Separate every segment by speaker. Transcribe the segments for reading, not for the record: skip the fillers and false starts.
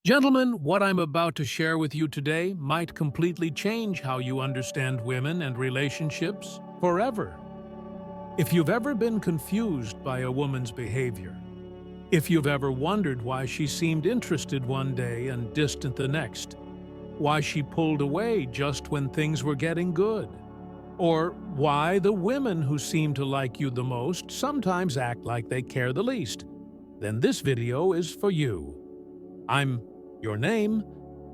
Speaker 1: Gentlemen, what I'm about to share with you today might completely change how you understand women and relationships forever. If you've ever been confused by a woman's behavior, if you've ever wondered why she seemed interested one day and distant the next, why she pulled away just when things were getting good, or why the women who seem to like you the most sometimes act like they care the least, then this video is for you. I'm your name,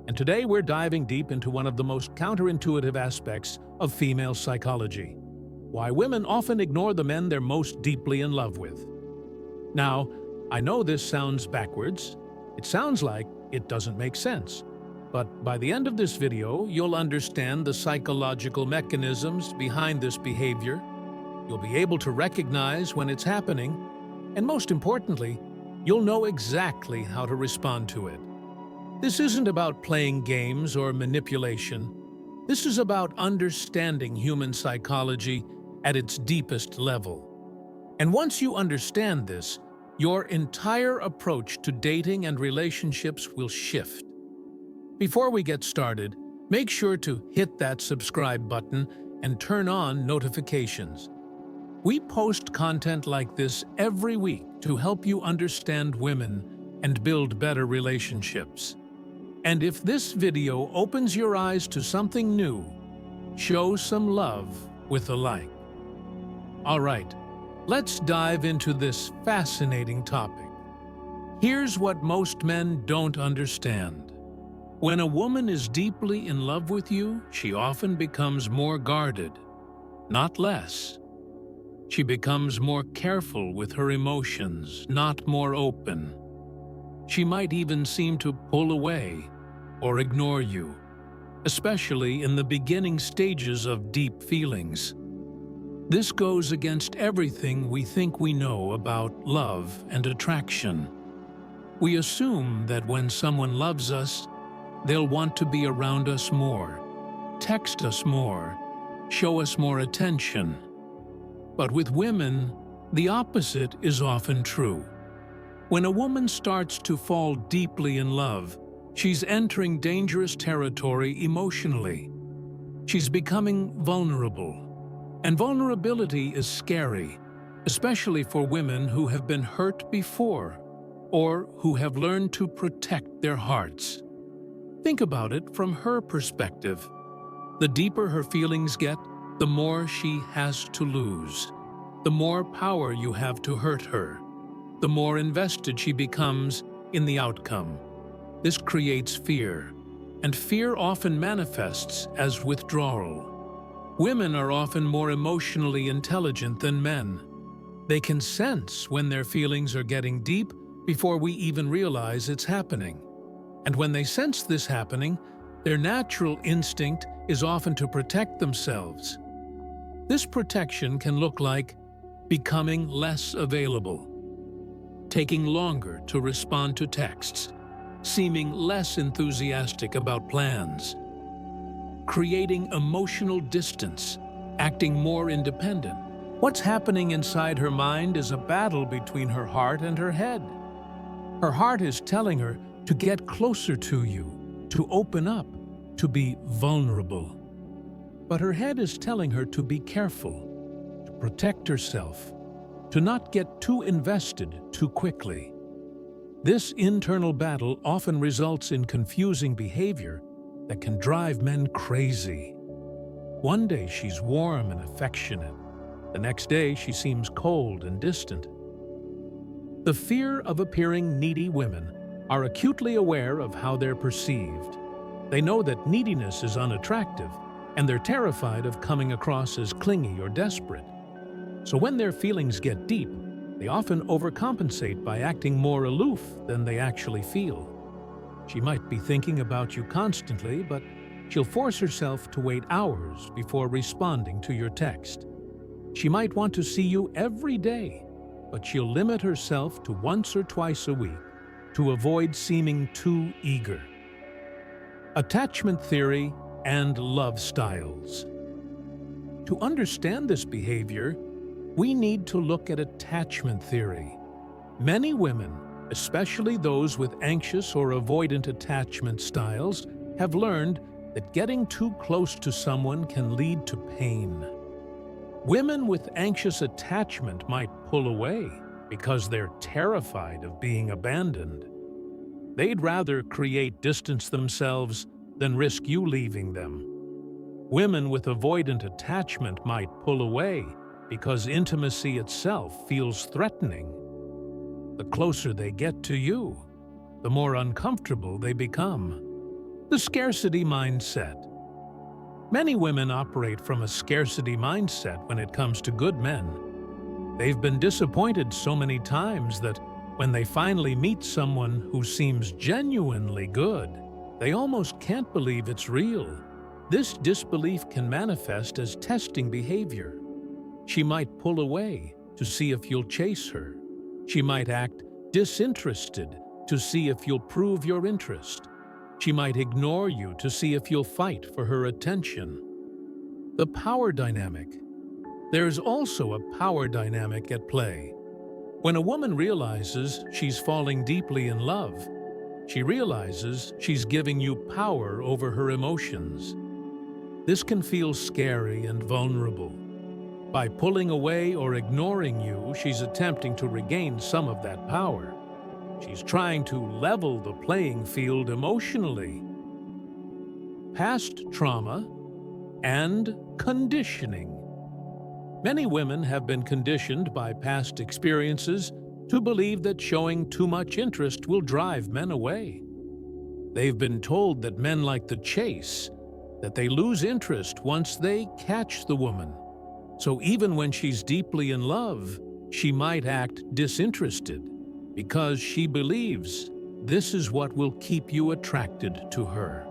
Speaker 1: and today we're diving deep into one of the most counterintuitive aspects of female psychology: why women often ignore the men they're most deeply in love with. Now, I know this sounds backwards. It sounds like it doesn't make sense. But by the end of this video, you'll understand the psychological mechanisms behind this behavior. You'll be able to recognize when it's happening, and most importantly, you'll know exactly how to respond to it. This isn't about playing games or manipulation. This is about understanding human psychology at its deepest level. And once you understand this, your entire approach to dating and relationships will shift. Before we get started, make sure to hit that subscribe button and turn on notifications. We post content like this every week to help you understand women and build better relationships. And if this video opens your eyes to something new, show some love with a like. All right, let's dive into this fascinating topic. Here's what most men don't understand. When a woman is deeply in love with you, she often becomes more guarded, not less. She becomes more careful with her emotions, not more open. She might even seem to pull away or ignore you, especially in the beginning stages of deep feelings. This goes against everything we think we know about love and attraction. We assume that when someone loves us, they'll want to be around us more, text us more, show us more attention. But with women, the opposite is often true. When a woman starts to fall deeply in love, she's entering dangerous territory emotionally. She's becoming vulnerable. And vulnerability is scary, especially for women who have been hurt before or who have learned to protect their hearts. Think about it from her perspective. The deeper her feelings get, the more she has to lose. The more power you have to hurt her. The more invested she becomes in the outcome. This creates fear, and fear often manifests as withdrawal. Women are often more emotionally intelligent than men. They can sense when their feelings are getting deep before we even realize it's happening. And when they sense this happening, their natural instinct is often to protect themselves. This protection can look like becoming less available, taking longer to respond to texts, seeming less enthusiastic about plans, creating emotional distance, acting more independent. What's happening inside her mind is a battle between her heart and her head. Her heart is telling her to get closer to you, to open up, to be vulnerable. But her head is telling her to be careful, to protect herself, to not get too invested too quickly. This internal battle often results in confusing behavior that can drive men crazy. One day she's warm and affectionate. The next day she seems cold and distant. The fear of appearing needy women are acutely aware of how they're perceived. They know that neediness is unattractive, and they're terrified of coming across as clingy or desperate. So when their feelings get deep, they often overcompensate by acting more aloof than they actually feel. She might be thinking about you constantly, but she'll force herself to wait hours before responding to your text. She might want to see you every day, but she'll limit herself to once or twice a week to avoid seeming too eager. Attachment theory and love styles. To understand this behavior, we need to look at attachment theory. Many women especially those with anxious or avoidant attachment styles, have learned that getting too close to someone can lead to pain. Women with anxious attachment might pull away because they're terrified of being abandoned. They'd rather create distance themselves than risk you leaving them. Women with avoidant attachment might pull away because intimacy itself feels threatening. The closer they get to you, the more uncomfortable they become. The scarcity mindset. Many women operate from a scarcity mindset when it comes to good men. They've been disappointed so many times that when they finally meet someone who seems genuinely good, they almost can't believe it's real. This disbelief can manifest as testing behavior. She might pull away to see if you'll chase her. She might act disinterested to see if you'll prove your interest. She might ignore you to see if you'll fight for her attention. The power dynamic. There's also a power dynamic at play. When a woman realizes she's falling deeply in love, she realizes she's giving you power over her emotions. This can feel scary and vulnerable. By pulling away or ignoring you, she's attempting to regain some of that power. She's trying to level the playing field emotionally. Past trauma and conditioning. Many women have been conditioned by past experiences to believe that showing too much interest will drive men away. They've been told that men like the chase, that they lose interest once they catch the woman. So even when she's deeply in love, she might act disinterested because she believes this is what will keep you attracted to her.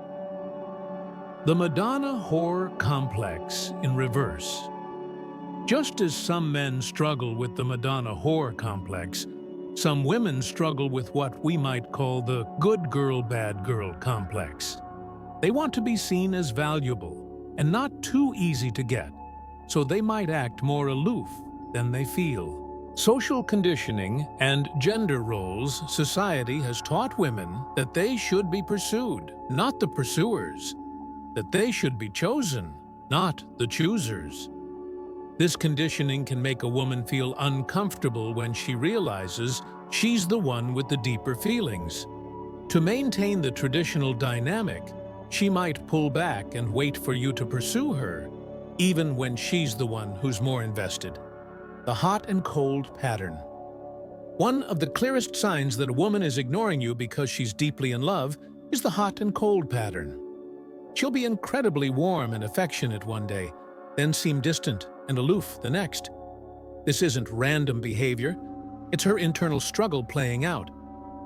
Speaker 1: The Madonna whore complex in reverse. Just as some men struggle with the Madonna whore complex, some women struggle with what we might call the good girl, bad girl complex. They want to be seen as valuable and not too easy to get, so they might act more aloof than they feel. Social conditioning and gender roles. Society has taught women that they should be pursued, not the pursuers, that they should be chosen, not the choosers. This conditioning can make a woman feel uncomfortable when she realizes she's the one with the deeper feelings. To maintain the traditional dynamic, she might pull back and wait for you to pursue her, even when she's the one who's more invested. The hot and cold pattern. One of the clearest signs that a woman is ignoring you because she's deeply in love is the hot and cold pattern. She'll be incredibly warm and affectionate one day, then seem distant and aloof the next. This isn't random behavior, it's her internal struggle playing out.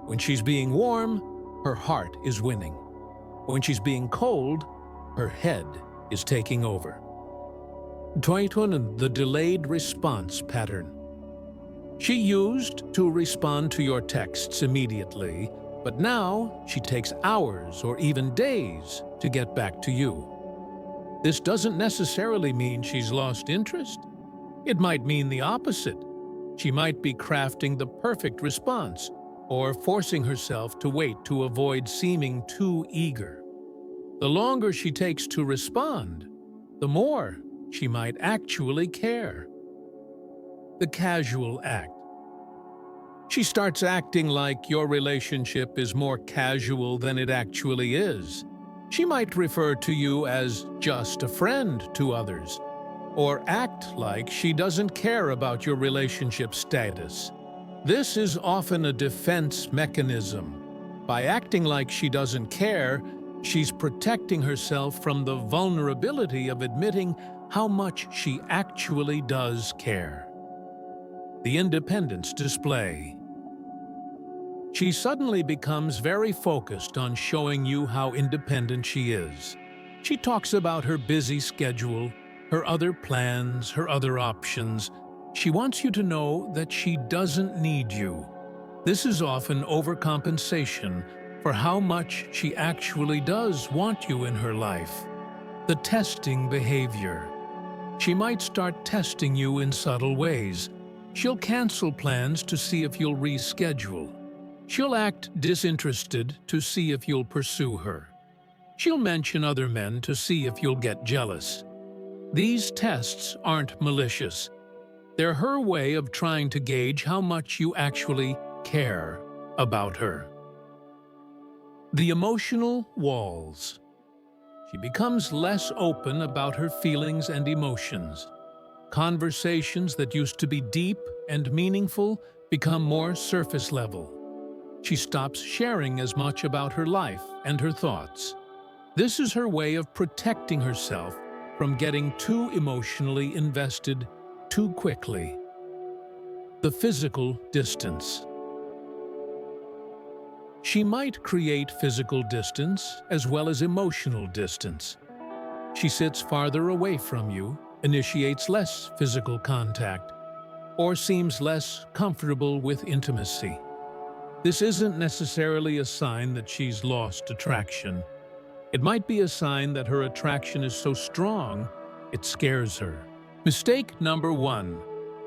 Speaker 1: When she's being warm, her heart is winning. When she's being cold, her head is taking over. The delayed response pattern. She used to respond to your texts immediately, but now she takes hours or even days to get back to you. This doesn't necessarily mean she's lost interest. It might mean the opposite. She might be crafting the perfect response or forcing herself to wait to avoid seeming too eager. The longer she takes to respond, the more she might actually care. The casual act. She starts acting like your relationship is more casual than it actually is. She might refer to you as just a friend to others, or act like she doesn't care about your relationship status. This is often a defense mechanism. By acting like she doesn't care, she's protecting herself from the vulnerability of admitting how much she actually does care. The independence display. She suddenly becomes very focused on showing you how independent she is. She talks about her busy schedule, her other plans, her other options. She wants you to know that she doesn't need you. This is often overcompensation for how much she actually does want you in her life. The testing behavior. She might start testing you in subtle ways. She'll cancel plans to see if you'll reschedule. She'll act disinterested to see if you'll pursue her. She'll mention other men to see if you'll get jealous. These tests aren't malicious. They're her way of trying to gauge how much you actually care about her. The emotional walls. She becomes less open about her feelings and emotions. Conversations that used to be deep and meaningful become more surface level. She stops sharing as much about her life and her thoughts. This is her way of protecting herself from getting too emotionally invested too quickly. The physical distance. She might create physical distance as well as emotional distance. She sits farther away from you, initiates less physical contact, or seems less comfortable with intimacy. This isn't necessarily a sign that she's lost attraction. It might be a sign that her attraction is so strong, it scares her. Mistake number 1.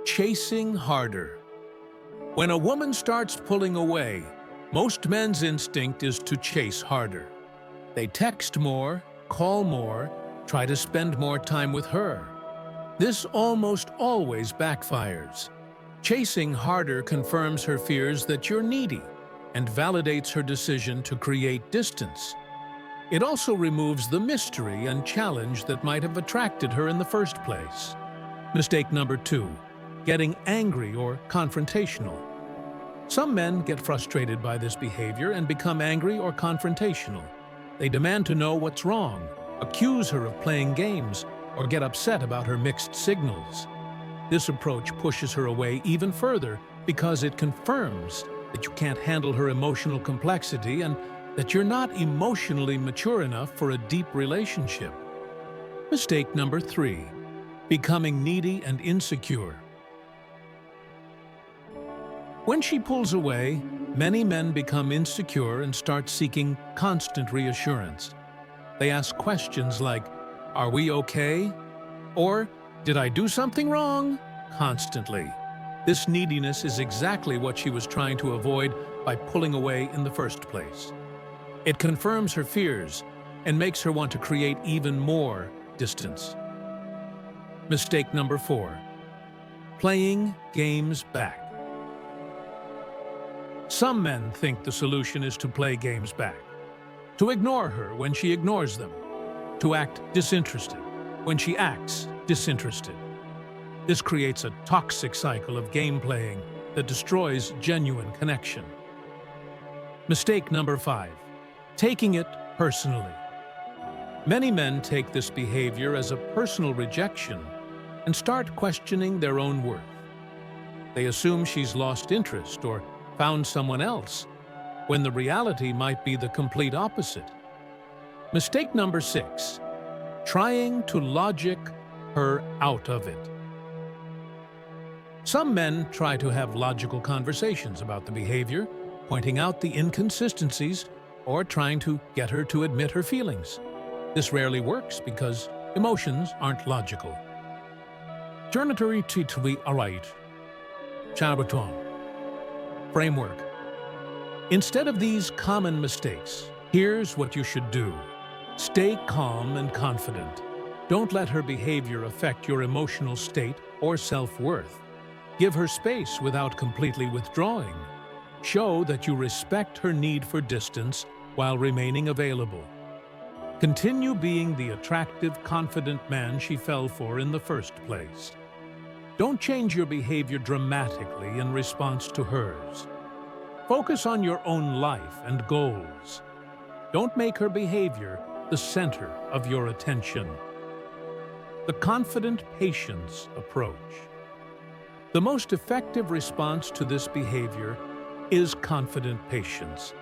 Speaker 1: Chasing harder. When a woman starts pulling away, most men's instinct is to chase harder. They text more, call more, try to spend more time with her. This almost always backfires. Chasing harder confirms her fears that you're needy and validates her decision to create distance. It also removes the mystery and challenge that might have attracted her in the first place. Mistake number 2. Getting angry or confrontational. Some men get frustrated by this behavior and become angry or confrontational. They demand to know what's wrong, accuse her of playing games, or get upset about her mixed signals. This approach pushes her away even further because it confirms that you can't handle her emotional complexity and that you're not emotionally mature enough for a deep relationship. Mistake number 3. Becoming needy and insecure. When she pulls away, many men become insecure and start seeking constant reassurance. They ask questions like, "Are we okay?" or "Did I do something wrong?" constantly. This neediness is exactly what she was trying to avoid by pulling away in the first place. It confirms her fears and makes her want to create even more distance. Mistake number 4. Playing games back. Some men think the solution is to play games back, to ignore her when she ignores them, to act disinterested when she acts disinterested. This creates a toxic cycle of game playing that destroys genuine connection. Mistake number 5. Taking it personally. Many men take this behavior as a personal rejection and start questioning their own worth. They assume she's lost interest or found someone else, when the reality might be the complete opposite. Mistake number 6. Trying to logic her out of it. Some men try to have logical conversations about the behavior, pointing out the inconsistencies or trying to get her to admit her feelings. This rarely works because emotions aren't logical. Journatory titwi arait. Chabaton. Framework. Instead of these common mistakes, here's what you should do. Stay calm and confident. Don't let her behavior affect your emotional state or self-worth. Give her space without completely withdrawing. Show that you respect her need for distance while remaining available. Continue being the attractive, confident man she fell for in the first place. Don't change your behavior dramatically in response to hers. Focus on your own life and goals. Don't make her behavior the center of your attention. The confident patience approach. The most effective response to this behavior is confident patience.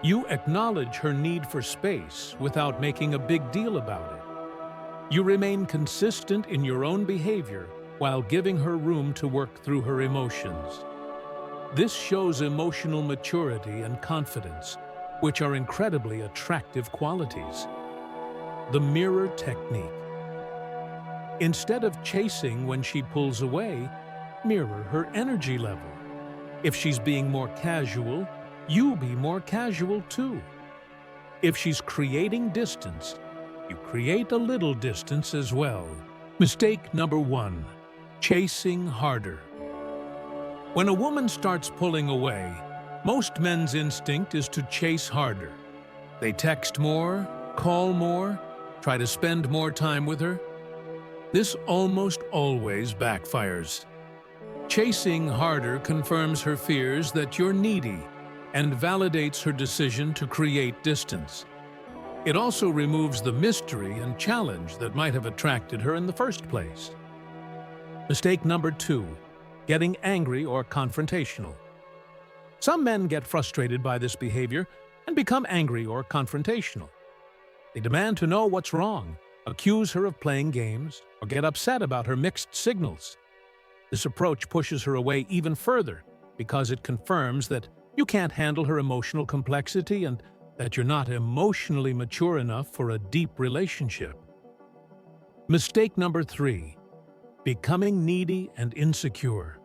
Speaker 1: You acknowledge her need for space without making a big deal about it. You remain consistent in your own behavior while giving her room to work through her emotions. This shows emotional maturity and confidence, which are incredibly attractive qualities. The mirror technique. Instead of chasing when she pulls away, mirror her energy level. If she's being more casual, you be more casual too. If she's creating distance, you create a little distance as well. Mistake number 1. Chasing harder. When a woman starts pulling away, most men's instinct is to chase harder. They text more, call more, try to spend more time with her. This almost always backfires. Chasing harder confirms her fears that you're needy and validates her decision to create distance. It also removes the mystery and challenge that might have attracted her in the first place. Mistake number 2. Getting angry or confrontational. Some men get frustrated by this behavior and become angry or confrontational. They demand to know what's wrong, accuse her of playing games, or get upset about her mixed signals. This approach pushes her away even further because it confirms that you can't handle her emotional complexity and that you're not emotionally mature enough for a deep relationship. Mistake number 3. Becoming needy and insecure.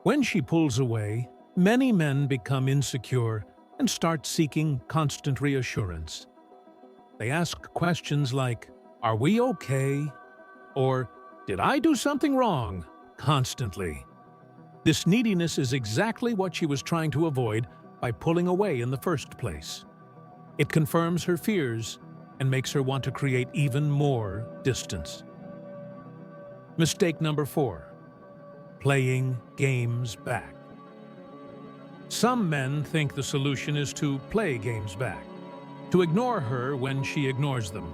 Speaker 1: When she pulls away, many men become insecure and start seeking constant reassurance. They ask questions like, "Are we okay?" or "Did I do something wrong?" constantly. This neediness is exactly what she was trying to avoid by pulling away in the first place. It confirms her fears and makes her want to create even more distance. Mistake number 4. Playing games back. Some men think the solution is to play games back, to ignore her when she ignores them,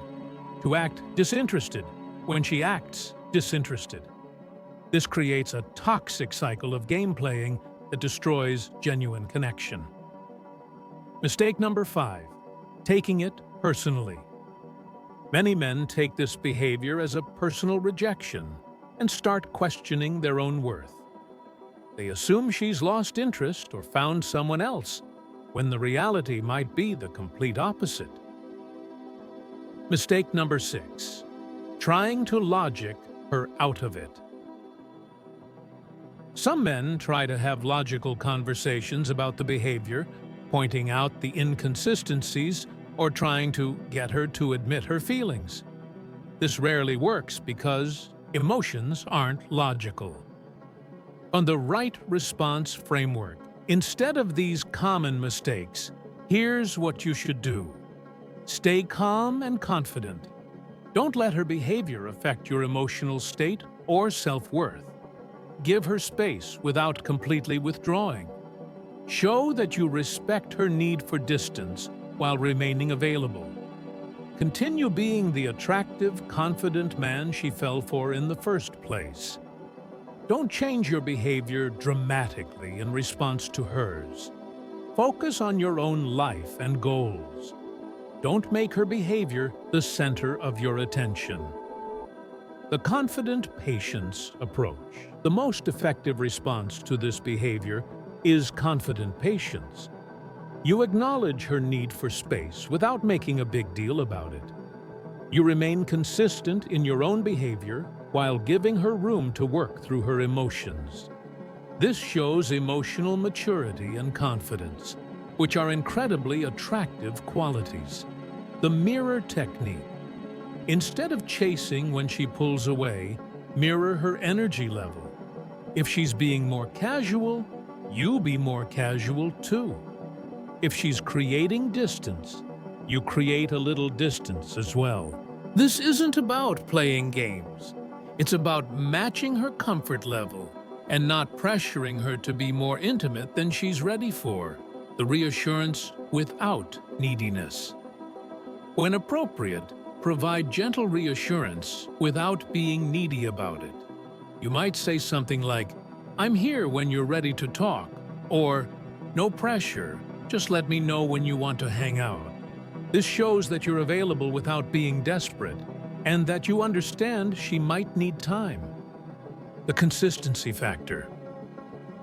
Speaker 1: to act disinterested when she acts disinterested. This creates a toxic cycle of game playing that destroys genuine connection. Mistake number 5. Taking it personally. Many men take this behavior as a personal rejection and start questioning their own worth. They assume she's lost interest or found someone else, when the reality might be the complete opposite. Mistake number 6. Trying to logic her out of it. Some men try to have logical conversations about the behavior, pointing out the inconsistencies or trying to get her to admit her feelings. This rarely works because emotions aren't logical. On the right response framework, instead of these common mistakes, here's what you should do. Stay calm and confident. Don't let her behavior affect your emotional state or self-worth. Give her space without completely withdrawing. Show that you respect her need for distance while remaining available. Continue being the attractive, confident man she fell for in the first place. Don't change your behavior dramatically in response to hers. Focus on your own life and goals. Don't make her behavior the center of your attention. The confident patience approach. The most effective response to this behavior is confident patience. You acknowledge her need for space without making a big deal about it. You remain consistent in your own behavior while giving her room to work through her emotions. This shows emotional maturity and confidence, which are incredibly attractive qualities. The mirror technique. Instead of chasing when she pulls away, mirror her energy level. If she's being more casual, you be more casual too. If she's creating distance, you create a little distance as well. This isn't about playing games. It's about matching her comfort level and not pressuring her to be more intimate than she's ready for. The reassurance without neediness. When appropriate, provide gentle reassurance without being needy about it. You might say something like, "I'm here when you're ready to talk," or "No pressure, just let me know when you want to hang out." This shows that you're available without being desperate, and that you understand she might need time. The consistency factor.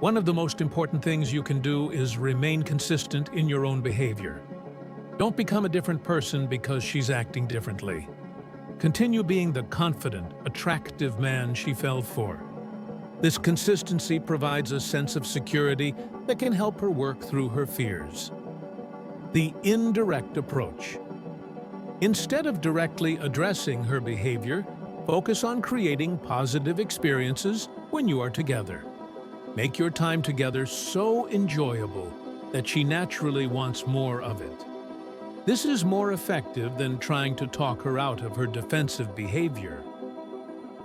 Speaker 1: One of the most important things you can do is remain consistent in your own behavior. Don't become a different person because she's acting differently. Continue being the confident, attractive man she fell for. This consistency provides a sense of security that can help her work through her fears. The indirect approach. Instead of directly addressing her behavior, focus on creating positive experiences when you are together. Make your time together so enjoyable that she naturally wants more of it. This is more effective than trying to talk her out of her defensive behavior.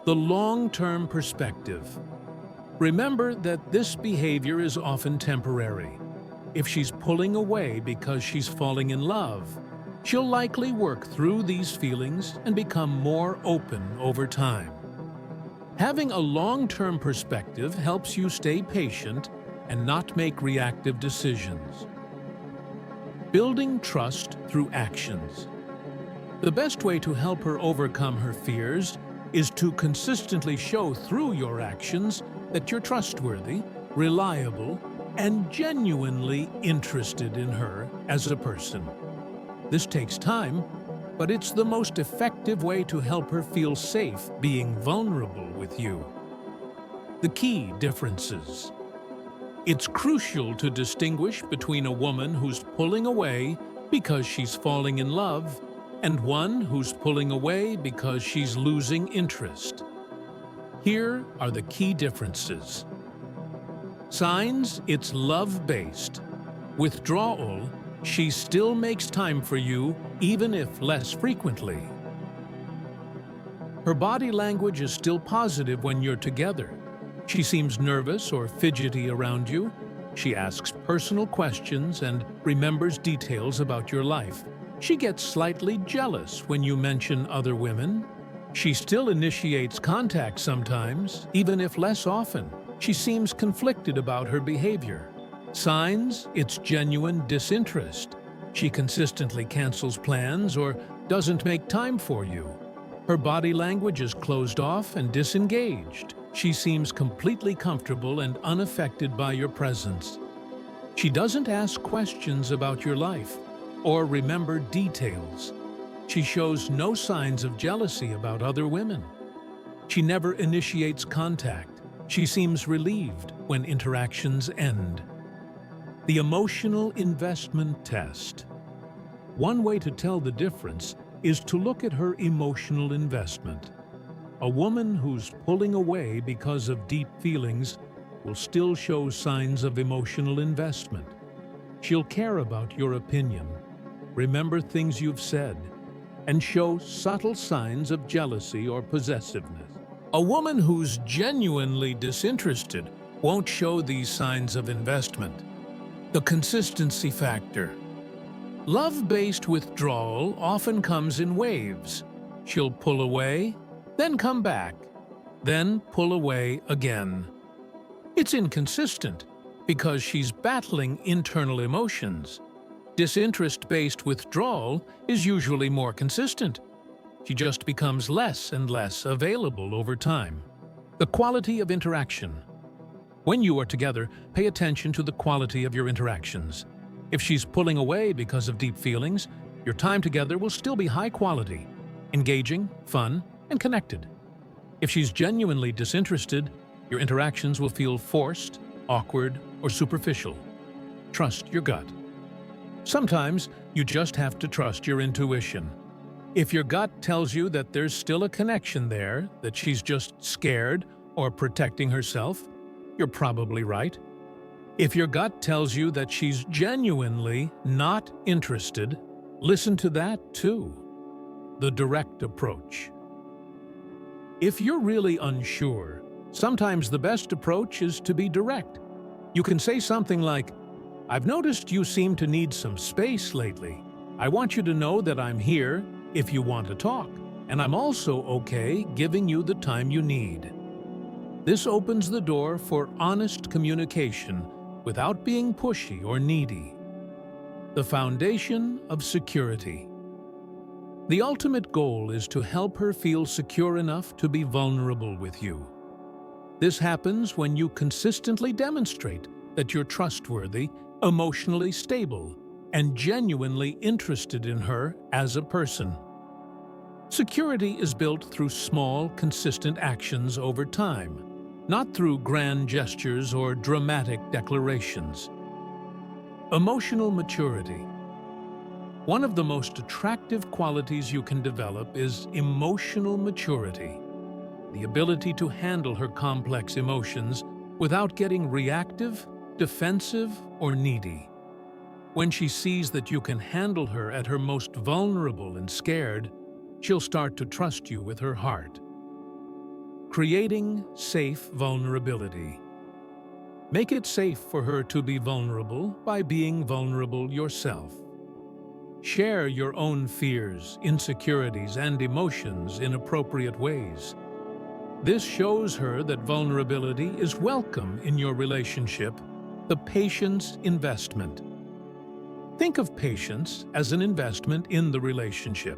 Speaker 1: The long-term perspective. Remember that this behavior is often temporary. If she's pulling away because she's falling in love, she'll likely work through these feelings and become more open over time. Having a long-term perspective helps you stay patient and not make reactive decisions. Building trust through actions. The best way to help her overcome her fears is to consistently show through your actions that you're trustworthy, reliable, and genuinely interested in her as a person. This takes time, but it's the most effective way to help her feel safe being vulnerable with you. The key differences. It's crucial to distinguish between a woman who's pulling away because she's falling in love and one who's pulling away because she's losing interest. Here are the key differences. Signs: it's love-based. Withdrawal: she still makes time for you, even if less frequently. Her body language is still positive when you're together. She seems nervous or fidgety around you. She asks personal questions and remembers details about your life. She gets slightly jealous when you mention other women. She still initiates contact sometimes, even if less often. She seems conflicted about her behavior. Signs: it's genuine disinterest. She consistently cancels plans or doesn't make time for you. Her body language is closed off and disengaged. She seems completely comfortable and unaffected by your presence. She doesn't ask questions about your life or remember details. She shows no signs of jealousy about other women. She never initiates contact. She seems relieved when interactions end. The emotional investment test. One way to tell the difference is to look at her emotional investment. A woman who's pulling away because of deep feelings will still show signs of emotional investment. She'll care about your opinion, remember things you've said, and show subtle signs of jealousy or possessiveness. A woman who's genuinely disinterested won't show these signs of investment. The consistency factor. Love-based withdrawal often comes in waves. She'll pull away, then come back, then pull away again. It's inconsistent because she's battling internal emotions. Disinterest-based withdrawal is usually more consistent. She just becomes less and less available over time. The quality of interaction. When you are together, pay attention to the quality of your interactions. If she's pulling away because of deep feelings, your time together will still be high quality, engaging, fun, and connected. If she's genuinely disinterested, your interactions will feel forced, awkward, or superficial. Trust your gut. Sometimes you just have to trust your intuition. If your gut tells you that there's still a connection there, that she's just scared or protecting herself, you're probably right. If your gut tells you that she's genuinely not interested, listen to that too. The direct approach. If you're really unsure, sometimes the best approach is to be direct. You can say something like, "I've noticed you seem to need some space lately. I want you to know that I'm here if you want to talk, and I'm also okay giving you the time you need." This opens the door for honest communication without being pushy or needy. The foundation of security. The ultimate goal is to help her feel secure enough to be vulnerable with you. This happens when you consistently demonstrate that you're trustworthy, emotionally stable, and genuinely interested in her as a person. Security is built through small, consistent actions over time. not through grand gestures or dramatic declarations. Emotional maturity. One of the most attractive qualities you can develop is emotional maturity, the ability to handle her complex emotions without getting reactive, defensive, or needy. When she sees that you can handle her at her most vulnerable and scared, she'll start to trust you with her heart. Creating safe vulnerability. Make it safe for her to be vulnerable by being vulnerable yourself. Share your own fears, insecurities, and emotions in appropriate ways. This shows her that vulnerability is welcome in your relationship, the patience investment. Think of patience as an investment in the relationship.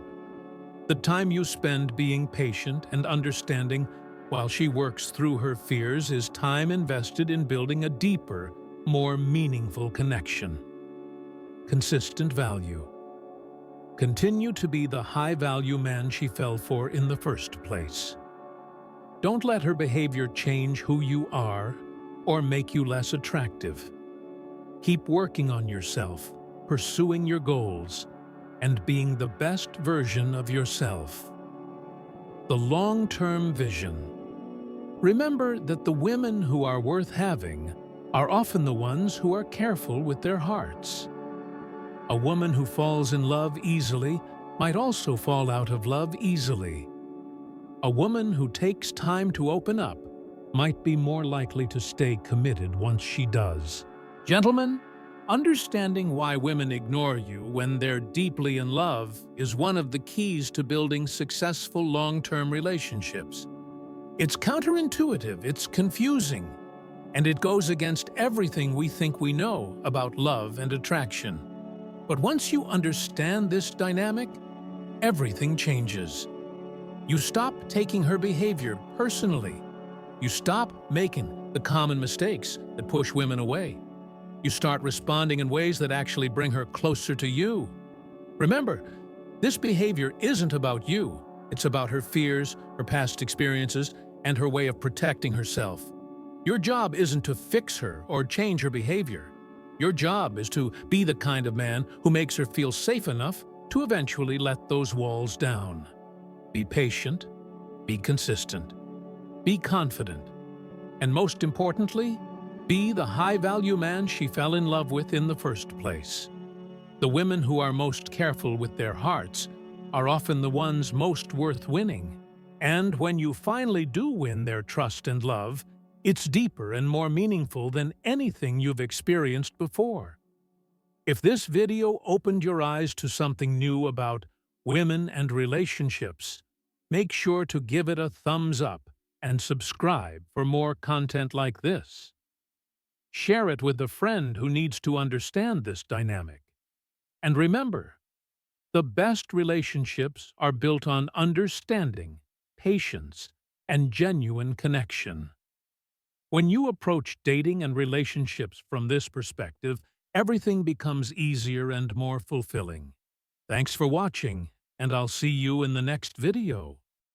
Speaker 1: The time you spend being patient and understanding while she works through her fears is time invested in building a deeper, more meaningful connection. Consistent value. Continue to be the high-value man she fell for in the first place. Don't let her behavior change who you are or make you less attractive. Keep working on yourself, pursuing your goals, and being the best version of yourself. The long-term vision. Remember that the women who are worth having are often the ones who are careful with their hearts. A woman who falls in love easily might also fall out of love easily. A woman who takes time to open up might be more likely to stay committed once she does. Gentlemen, understanding why women ignore you when they're deeply in love is one of the keys to building successful long-term relationships. It's counterintuitive, it's confusing, and it goes against everything we think we know about love and attraction. But once you understand this dynamic, everything changes. You stop taking her behavior personally. You stop making the common mistakes that push women away. You start responding in ways that actually bring her closer to you. Remember, this behavior isn't about you. It's about her fears, her past experiences, and her way of protecting herself. Your job isn't to fix her or change her behavior. Your job is to be the kind of man who makes her feel safe enough to eventually let those walls down. Be patient, be consistent, be confident, and most importantly, be the high-value man she fell in love with in the first place. The women who are most careful with their hearts are often the ones most worth winning. And when you finally do win their trust and love, it's deeper and more meaningful than anything you've experienced before. If this video opened your eyes to something new about women and relationships, make sure to give it a thumbs up and subscribe for more content like this. Share it with a friend who needs to understand this dynamic. And remember, the best relationships are built on understanding, patience, and genuine connection. When you approach dating and relationships from this perspective, everything becomes easier and more fulfilling. Thanks for watching, and I'll see you in the next video.